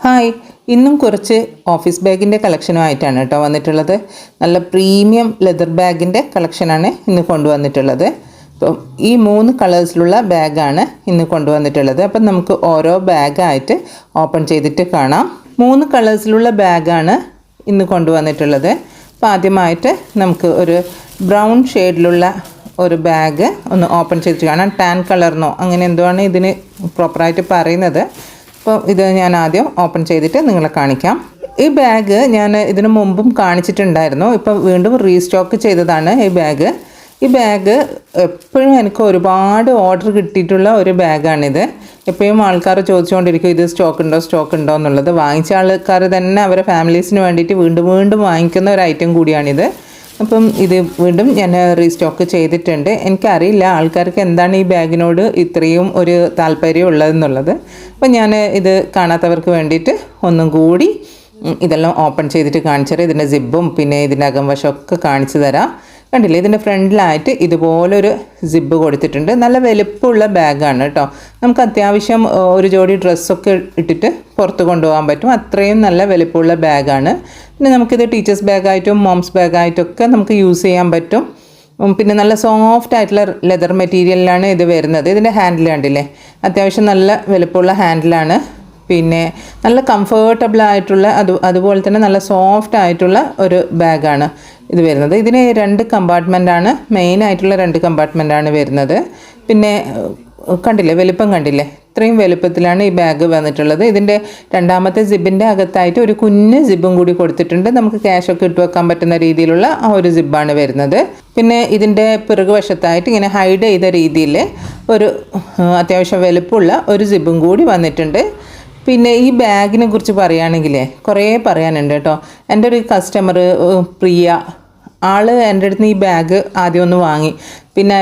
Hi, ഇന്നും കുറച്ച് office ബാഗിൻ്റെ കളക്ഷനുമായിട്ടാണ് കേട്ടോ വന്നിട്ടുള്ളത്. നല്ല പ്രീമിയം ലെതർ ബാഗിൻ്റെ കളക്ഷനാണ് ഇന്ന് കൊണ്ടുവന്നിട്ടുള്ളത്. അപ്പം ഈ 3 കളേഴ്സിലുള്ള ബാഗാണ് ഇന്ന് കൊണ്ടുവന്നിട്ടുള്ളത്. അപ്പം നമുക്ക് ഓരോ ബാഗായിട്ട് ഓപ്പൺ ചെയ്തിട്ട് കാണാം. 3 കളേഴ്സിലുള്ള ബാഗാണ് ഇന്ന് കൊണ്ടുവന്നിട്ടുള്ളത്. അപ്പോൾ ആദ്യമായിട്ട് നമുക്ക് ഒരു ബ്രൗൺ ഷെയ്ഡിലുള്ള ഒരു ബാഗ് ഒന്ന് ഓപ്പൺ ചെയ്തിട്ട് കാണാം. ടാൻ കളർന്നോ അങ്ങനെ എന്തോ ആണ് ഇതിന് പ്രോപ്പറായിട്ട് പറയുന്നത്. അപ്പോൾ ഇത് ഞാൻ ആദ്യം ഓപ്പൺ ചെയ്തിട്ട് നിങ്ങളെ കാണിക്കാം. ഈ ബാഗ് ഞാൻ ഇതിനു മുമ്പും കാണിച്ചിട്ടുണ്ടായിരുന്നു. ഇപ്പോൾ വീണ്ടും റീസ്റ്റോക്ക് ചെയ്തതാണ് ഈ ബാഗ്. ഈ ബാഗ് എപ്പോഴും എനിക്ക് ഒരുപാട് ഓർഡർ കിട്ടിയിട്ടുള്ള ഒരു ബാഗാണിത്. എപ്പോഴും ആൾക്കാർ ചോദിച്ചുകൊണ്ടിരിക്കും ഇത് സ്റ്റോക്ക് ഉണ്ടോ എന്നുള്ളത്. വാങ്ങിച്ച ആൾക്കാർ തന്നെ അവരുടെ ഫാമിലീസിന് വേണ്ടിയിട്ട് വീണ്ടും വീണ്ടും വാങ്ങിക്കുന്ന ഒരു ഐറ്റം കൂടിയാണിത്. അപ്പം ഇത് വീണ്ടും ഞാൻ റീസ്റ്റോക്ക് ചെയ്തിട്ടുണ്ട്. എനിക്കറിയില്ല ആൾക്കാർക്ക് എന്താണ് ഈ ബാഗിനോട് ഇത്രയും ഒരു താല്പര്യം ഉള്ളതെന്നുള്ളത്. അപ്പം ഞാൻ ഇത് കാണാത്തവർക്ക് വേണ്ടിയിട്ട് ഒന്നും കൂടി ഇതെല്ലാം ഓപ്പൺ ചെയ്തിട്ട് കാണിച്ചു തരാം. ഇതിൻ്റെ സിബും പിന്നെ ഇതിൻ്റെ അകംവശമൊക്കെ കാണിച്ചു തരാം. കണ്ടില്ലേ, ഇതിൻ്റെ ഫ്രണ്ടിലായിട്ട് ഇതുപോലൊരു സിബ് കൊടുത്തിട്ടുണ്ട്. നല്ല വലുപ്പമുള്ള ബാഗാണ് കേട്ടോ. നമുക്ക് അത്യാവശ്യം ഒരു ജോഡി ഡ്രസ്സൊക്കെ ഇട്ടിട്ട് പുറത്ത് കൊണ്ടുപോകാൻ പറ്റും. അത്രയും നല്ല വലുപ്പമുള്ള ബാഗാണ്. പിന്നെ നമുക്കിത് ടീച്ചേഴ്സ് ബാഗായിട്ടും മോംസ് ബാഗായിട്ടൊക്കെ നമുക്ക് യൂസ് ചെയ്യാൻ പറ്റും. പിന്നെ നല്ല സോഫ്റ്റ് ആയിട്ടുള്ള ലെതർ മെറ്റീരിയലിലാണ് ഇത് വരുന്നത്. ഇതിൻ്റെ ഹാൻഡിൽ കണ്ടില്ലേ, അത്യാവശ്യം നല്ല വലുപ്പമുള്ള ഹാൻഡിലാണ്. പിന്നെ നല്ല കംഫർട്ടബിൾ ആയിട്ടുള്ള അതുപോലെ തന്നെ നല്ല സോഫ്റ്റ് ആയിട്ടുള്ള ഒരു ബാഗാണ് ഇത് വരുന്നത്. ഇതിന് 2 കമ്പാർട്ട്മെൻറ്റാണ്, മെയിനായിട്ടുള്ള 2 കമ്പാർട്ട്മെൻറ്റാണ് വരുന്നത്. പിന്നെ കണ്ടില്ലേ, വലുപ്പം കണ്ടില്ലേ, ഇത്രയും വലുപ്പത്തിലാണ് ഈ ബാഗ് വന്നിട്ടുള്ളത്. ഇതിൻ്റെ രണ്ടാമത്തെ സിബിൻ്റെ അകത്തായിട്ട് ഒരു കുഞ്ഞ് സിബും കൂടി കൊടുത്തിട്ടുണ്ട്. നമുക്ക് ക്യാഷൊക്കെ ഇട്ട് വെക്കാൻ പറ്റുന്ന രീതിയിലുള്ള ആ ഒരു സിബാണ് വരുന്നത്. പിന്നെ ഇതിൻ്റെ പിറകുവശത്തായിട്ട് ഇങ്ങനെ ഹൈഡ് ചെയ്ത രീതിയിൽ ഒരു അത്യാവശ്യം വലുപ്പമുള്ള ഒരു സിബും കൂടി വന്നിട്ടുണ്ട്. പിന്നെ ഈ ബാഗിനെ കുറിച്ച് പറയുകയാണെങ്കിൽ കുറേ പറയാനുണ്ട് കേട്ടോ. എൻ്റെ ഒരു കസ്റ്റമർ പ്രിയ, എൻ്റെ അടുത്ത് നിന്ന് ഈ ബാഗ് ആദ്യം ഒന്ന് വാങ്ങി. പിന്നെ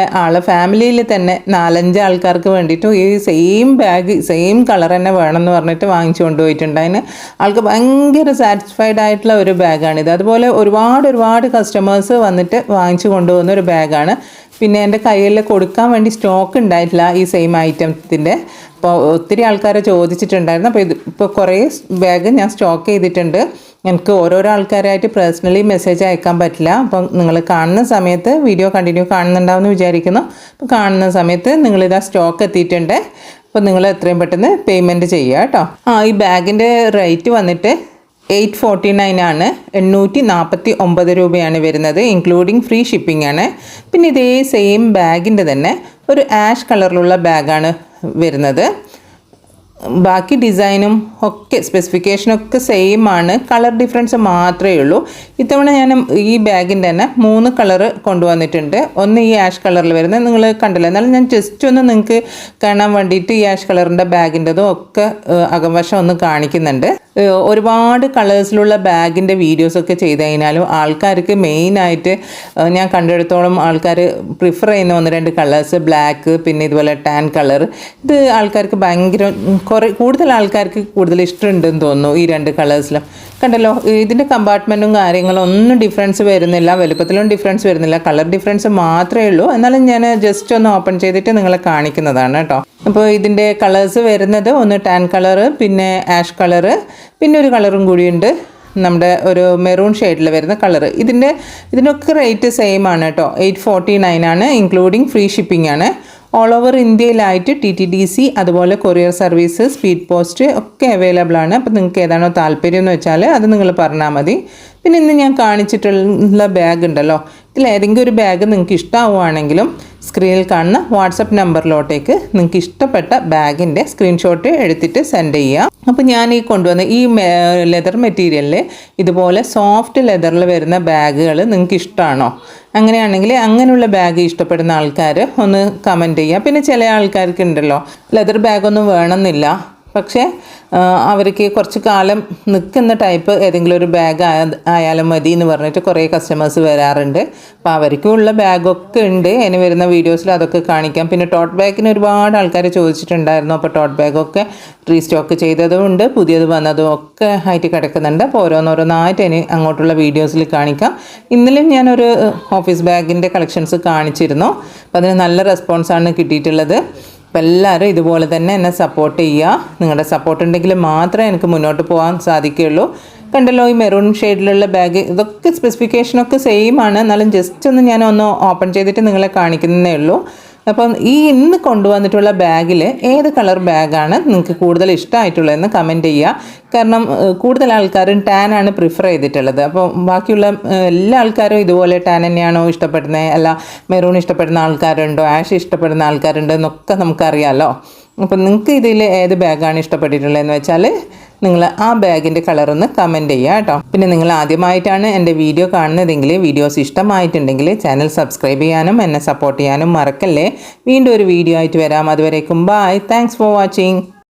ഫാമിലിയിൽ തന്നെ 4-5 ആൾക്കാർക്ക് വേണ്ടിയിട്ടും ഈ സെയിം ബാഗ് സെയിം കളർ തന്നെ വേണമെന്ന് പറഞ്ഞിട്ട് വാങ്ങിച്ചു കൊണ്ടുപോയിട്ടുണ്ട്. അതിന് ആൾക്ക് ഭയങ്കര സാറ്റിസ്ഫൈഡ് ആയിട്ടുള്ള ഒരു ബാഗാണിത്. അതുപോലെ ഒരുപാട് കസ്റ്റമേഴ്സ് വന്നിട്ട് വാങ്ങിച്ചു കൊണ്ടുപോകുന്ന ഒരു ബാഗാണ്. പിന്നെ എൻ്റെ കയ്യിൽ കൊടുക്കാൻ വേണ്ടി സ്റ്റോക്ക് ഉണ്ടായിട്ടില്ല ഈ സെയിം ഐറ്റത്തിൻ്റെ. അപ്പോൾ ഒത്തിരി ആൾക്കാരെ ചോദിച്ചിട്ടുണ്ടായിരുന്നു. അപ്പോൾ ഇപ്പോൾ കുറേ ബാഗ് ഞാൻ സ്റ്റോക്ക് ചെയ്തിട്ടുണ്ട്. എനിക്ക് ഓരോരോ ആൾക്കാരായിട്ട് പേഴ്സണലി മെസ്സേജ് അയക്കാൻ പറ്റില്ല. അപ്പം നിങ്ങൾ കാണുന്ന സമയത്ത് വീഡിയോ കണ്ടിന്യൂ കാണുന്നുണ്ടാവുമെന്ന് വിചാരിക്കുന്നു. അപ്പോൾ കാണുന്ന സമയത്ത് നിങ്ങളിതാ സ്റ്റോക്ക് എത്തിയിട്ടുണ്ട്. അപ്പോൾ നിങ്ങൾ എത്രയും പെട്ടെന്ന് പേയ്മെൻറ്റ് ചെയ്യുക കേട്ടോ. ഈ ബാഗിൻ്റെ റേറ്റ് വന്നിട്ട് 849 ആണ്. 849 രൂപയാണ് വരുന്നത്, ഇൻക്ലൂഡിങ് ഫ്രീ ഷിപ്പിംഗ് ആണ്. പിന്നെ ഇതേ സെയിം ബാഗിൻ്റെ തന്നെ ഒരു ആഷ് കളറിലുള്ള ബാഗാണ് വരുന്നത്. ബാക്കി ഡിസൈനും ഒക്കെ സ്പെസിഫിക്കേഷനൊക്കെ സെയിം ആണ്, കളർ ഡിഫറൻസ് മാത്രമേ ഉള്ളൂ. ഇത്തവണ ഞാൻ ഈ ബാഗിൻ്റെ തന്നെ 3 കളറ് കൊണ്ടുവന്നിട്ടുണ്ട്. ഒന്ന് ഈ ആഷ് കളറിൽ വരുന്നത് നിങ്ങൾ കണ്ടില്ല, എന്നാലും ഞാൻ ജസ്റ്റ് ഒന്ന് നിങ്ങൾക്ക് കാണാൻ വേണ്ടിയിട്ട് ഈ ആഷ് കളറിൻ്റെ ബാഗിൻ്റെതും ഒക്കെ അകംവശം ഒന്ന് കാണിക്കുന്നുണ്ട്. ഒരുപാട് കളേഴ്സിലുള്ള ബാഗിൻ്റെ വീഡിയോസൊക്കെ ചെയ്ത് കഴിഞ്ഞാലും ആൾക്കാർക്ക് മെയിനായിട്ട് ഞാൻ കണ്ടെടുത്തോളം ആൾക്കാർ പ്രിഫർ ചെയ്യുന്ന 1-2 കളേഴ്സ്, ബ്ലാക്ക് പിന്നെ ഇതുപോലെ ടാൻ കളർ. ഇത് ആൾക്കാർക്ക് ഭയങ്കര കൂടുതൽ ആൾക്കാർക്ക് കൂടുതൽ ഇഷ്ടമുണ്ടെന്ന് തോന്നുന്നു ഈ 2 കളേഴ്സിലും. കണ്ടല്ലോ, ഇതിൻ്റെ കമ്പാർട്ട്മെൻറ്റും കാര്യങ്ങളും ഒന്നും ഡിഫറൻസ് വരുന്നില്ല, വലുപ്പത്തിലും ഡിഫറൻസ് വരുന്നില്ല, കളർ ഡിഫറൻസ് മാത്രമേ ഉള്ളൂ. എന്നാലും ഞാൻ ജസ്റ്റ് ഒന്ന് ഓപ്പൺ ചെയ്തിട്ട് നിങ്ങളെ കാണിക്കുന്നതാണ് കേട്ടോ. അപ്പോൾ ഇതിൻ്റെ കളേഴ്സ് വരുന്നത് ഒന്ന് ടാൻ കളറ്, പിന്നെ ആഷ് കളറ്, പിന്നെ ഒരു കളറും കൂടിയുണ്ട് നമ്മുടെ ഒരു മെറൂൺ ഷെയ്ഡിൽ വരുന്ന കളറ്. ഇതിനൊക്കെ റേറ്റ് സെയിം ആണ് കേട്ടോ. 849 ആണ്, ഇൻക്ലൂഡിങ് ഫ്രീ ഷിപ്പിംഗ് ആണ്. ഓൾ ഓവർ ഇന്ത്യയിലായിട്ട് TTDC അതുപോലെ കൊറിയർ സർവീസ്, സ്പീഡ് പോസ്റ്റ് ഒക്കെ അവൈലബിൾ ആണ്. അപ്പോൾ നിങ്ങൾക്ക് ഏതാണോ താല്പര്യം എന്ന് വെച്ചാൽ അത് നിങ്ങൾ പറഞ്ഞാൽ മതി. പിന്നെ ഇന്ന് ഞാൻ കാണിച്ചിട്ടുള്ള ബാഗ് ഉണ്ടല്ലോ, ഇതിലേതെങ്കിലും ഒരു ബാഗ് നിങ്ങൾക്ക് ഇഷ്ടമാവുകയാണെങ്കിലും സ്ക്രീനിൽ കാണുന്ന വാട്സപ്പ് നമ്പറിലോട്ടേക്ക് നിങ്ങൾക്ക് ഇഷ്ടപ്പെട്ട ബാഗിൻ്റെ സ്ക്രീൻഷോട്ട് എടുത്തിട്ട് സെൻഡ് ചെയ്യുക. അപ്പോൾ ഞാൻ ഈ കൊണ്ടുവന്ന ഈ ലെതർ മെറ്റീരിയലിൽ ഇതുപോലെ സോഫ്റ്റ് ലെതറിൽ വരുന്ന ബാഗുകൾ നിങ്ങൾക്ക് ഇഷ്ടമാണോ? അങ്ങനെയാണെങ്കിൽ അങ്ങനെയുള്ള ബാഗ് ഇഷ്ടപ്പെടുന്ന ആൾക്കാർ ഒന്ന് കമൻറ്റ് ചെയ്യുക. പിന്നെ ചില ആൾക്കാർക്ക് ഉണ്ടല്ലോ ലെതർ ബാഗൊന്നും വേണമെന്നില്ല, പക്ഷേ അവർക്ക് കുറച്ച് കാലം നിൽക്കുന്ന ടൈപ്പ് ഏതെങ്കിലും ഒരു ബാഗ് ആയാലും മതി എന്ന് പറഞ്ഞിട്ട് കുറേ കസ്റ്റമേഴ്സ് വരാറുണ്ട്. അപ്പോൾ അവർക്കുള്ള ബാഗൊക്കെ ഉണ്ട്, ഇനി വരുന്ന വീഡിയോസിൽ അതൊക്കെ കാണിക്കാം. പിന്നെ ടോട്ട് ബാഗിന് ഒരുപാട് ആൾക്കാർ ചോദിച്ചിട്ടുണ്ടായിരുന്നു. അപ്പോൾ ടോട്ട് ബാഗൊക്കെ റീസ്റ്റോക്ക് ചെയ്തതും ഉണ്ട്, പുതിയത് വന്നതും ഒക്കെ ആയിട്ട് കിടക്കുന്നുണ്ട്. അപ്പോൾ ഓരോന്നോരോന്നായിട്ട് ഇനി അങ്ങോട്ടുള്ള വീഡിയോസിൽ കാണിക്കാം. ഇന്നലെയും ഞാനൊരു ഓഫീസ് ബാഗിൻ്റെ കളക്ഷൻസ് കാണിച്ചിരുന്നു. അപ്പോൾ അതിന് നല്ല റെസ്പോൺസാണ് കിട്ടിയിട്ടുള്ളത്. അപ്പോൾ എല്ലാവരും ഇതുപോലെ തന്നെ എന്നെ സപ്പോർട്ട് ചെയ്യുക. നിങ്ങളുടെ സപ്പോർട്ട് ഉണ്ടെങ്കിൽ മാത്രമേ എനിക്ക് മുന്നോട്ട് പോകാൻ സാധിക്കുകയുള്ളൂ. കണ്ടല്ലോ ഈ മെറൂൺ ഷെയ്ഡിലുള്ള ബാഗ്, ഇതൊക്കെ സ്പെസിഫിക്കേഷനൊക്കെ സെയിം ആണ്. എന്നാലും ജസ്റ്റ് ഒന്ന് ഞാൻ ഒന്ന് ഓപ്പൺ ചെയ്തിട്ട് നിങ്ങളെ കാണിക്കുന്നതേ ഉള്ളൂ. അപ്പം ഈ ഇന്ന് കൊണ്ടുവന്നിട്ടുള്ള ബാഗിൽ ഏത് കളർ ബാഗാണ് നിങ്ങൾക്ക് കൂടുതൽ ഇഷ്ടമായിട്ടുള്ളതെന്ന് കമൻറ്റ് ചെയ്യുക. കാരണം കൂടുതൽ ആൾക്കാരും ടാൻ ആണ് പ്രിഫർ ചെയ്തിട്ടുള്ളത്. അപ്പോൾ ബാക്കിയുള്ള എല്ലാ ആൾക്കാരും ഇതുപോലെ ടാൻ തന്നെയാണോ ഇഷ്ടപ്പെടുന്നത്, അല്ല മെറൂൺ ഇഷ്ടപ്പെടുന്ന ആൾക്കാരുണ്ടോ, ആഷ് ഇഷ്ടപ്പെടുന്ന ആൾക്കാരുണ്ടോ എന്നൊക്കെ നമുക്കറിയാമല്ലോ. അപ്പം നിങ്ങൾക്ക് ഇതിൽ ഏത് ബാഗാണ് ഇഷ്ടപ്പെട്ടിട്ടുള്ളതെന്ന് വെച്ചാൽ നിങ്ങൾ ആ ബാഗിൻ്റെ കളറൊന്ന് കമൻറ്റ് ചെയ്യുക കേട്ടോ. പിന്നെ നിങ്ങൾ ആദ്യമായിട്ടാണ് എൻ്റെ വീഡിയോ കാണുന്നതെങ്കിൽ വീഡിയോസ് ഇഷ്ടമായിട്ടുണ്ടെങ്കിൽ ചാനൽ സബ്സ്ക്രൈബ് ചെയ്യാനും എന്നെ സപ്പോർട്ട് ചെയ്യാനും മറക്കല്ലേ. വീണ്ടും ഒരു വീഡിയോ ആയിട്ട് വരാം. അതുവരേക്കും ബൈ. Thanks for watching.